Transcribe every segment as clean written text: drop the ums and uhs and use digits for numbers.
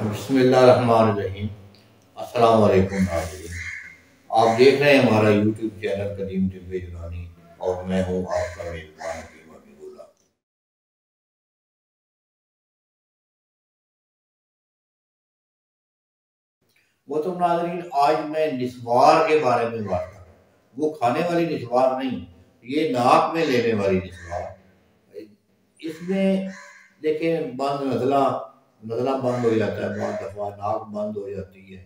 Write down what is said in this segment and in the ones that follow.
बिस्मिल्लाहिर्रहमानिर्रहीम। अस्सलाम वालेकुम नाज़रीन। आप देख रहे हैं हमारा यूट्यूब चैनल कदीम तिब्बे यूनानी और मैं हूँ आपका मेज़बान हकीम हबीबुल्लाह। मोहतरम नाज़रीन, आज मैं निस्वार के बारे में बात कर रहा हूँ। वो खाने वाली निस्वार नहीं, ये नाक में लेने वाली निस्वार। इसमें देखें, बंद नज़ला नज़ला बंद हो जाता है, बहुत दफ़ा नाक बंद हो जाती है,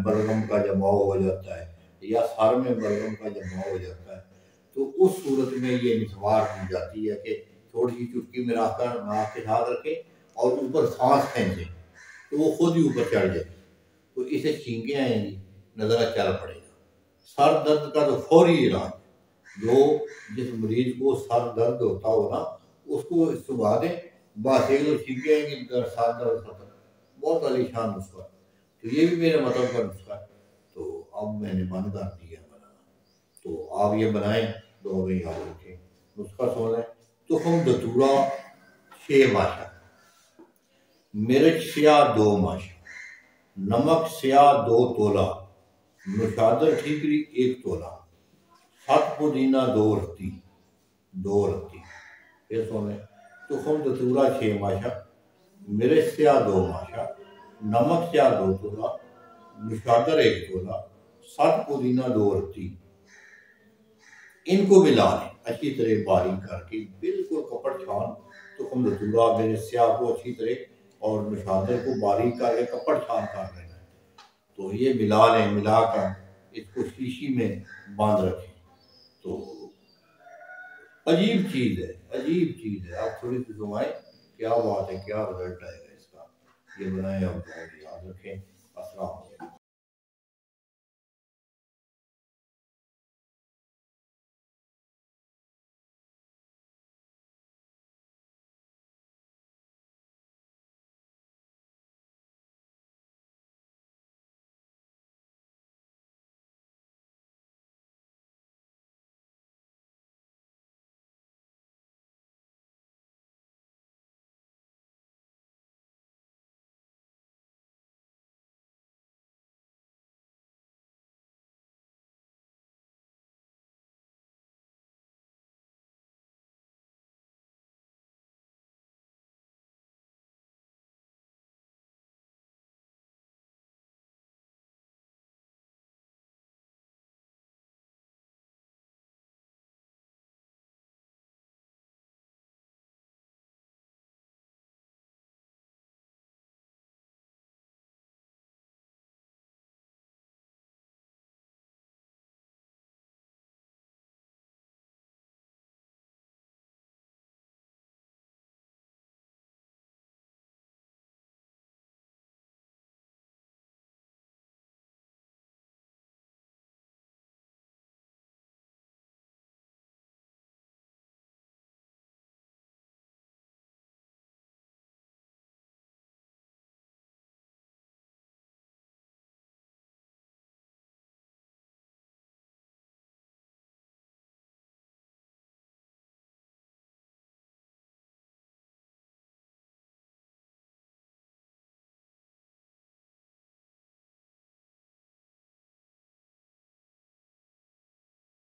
बलगम का जमाव हो जाता है या सर में बलगम का जमाव हो जाता है। तो उस सूरत में ये निस्वार की जाती है कि थोड़ी सी चुटकी में रखकर नाक के साथ रखें और ऊपर सांस खींचें तो वो खुद ही ऊपर चढ़ जाए। तो इसे छींके आएंगी, नज़रा चल पड़ेगा। सर दर्द का तो फौरी इलाज, जो जिस मरीज को सर दर्द होता हो ना, उसको सुबह दें, बस एक दो छींके आएंगी, सर दर्द खत्म। बहुत आलीशान नुस्खा। तो ये भी मेरे मतलब का नुस्खा है। तो अब मैंने बंद कर दिया बनाना। तो आप ये बनाएं, तो अभी याद रखें, नुस्खा सुन लें। तुखम दतूरा 6 माशा, मिर्च स्याह 2 माशा, नमक स्याह 2 तोला, नुशादर ठीकरी 1 तोला, सत पुदीना 2 रत्ती। फिर सुन लें। तुखम दतूरा 6 माशा, मिर्च स्याह 2 माशा, नमक स्याह 2 तोला, नुशादर 1 तोला, सत पुदीना 2 रत्ती। इनको मिला लें अच्छी तरह बारीक करके, बिल्कुल कपड़ छान। तुखम दतूरा मेरे स्याह को अच्छी तरह और नुशादर को बारीक करके कपड़ छान कर लेना है। तो ये मिला लें, मिलाकर इसको शीशी में बांध रखें। तो अजीब चीज़ है, अजीब चीज़ है। आप थोड़ी सी घुमाएं, क्या बात है, क्या रिजल्ट आएगा इसका। ये बनाए और याद रखें। अस्सलाम।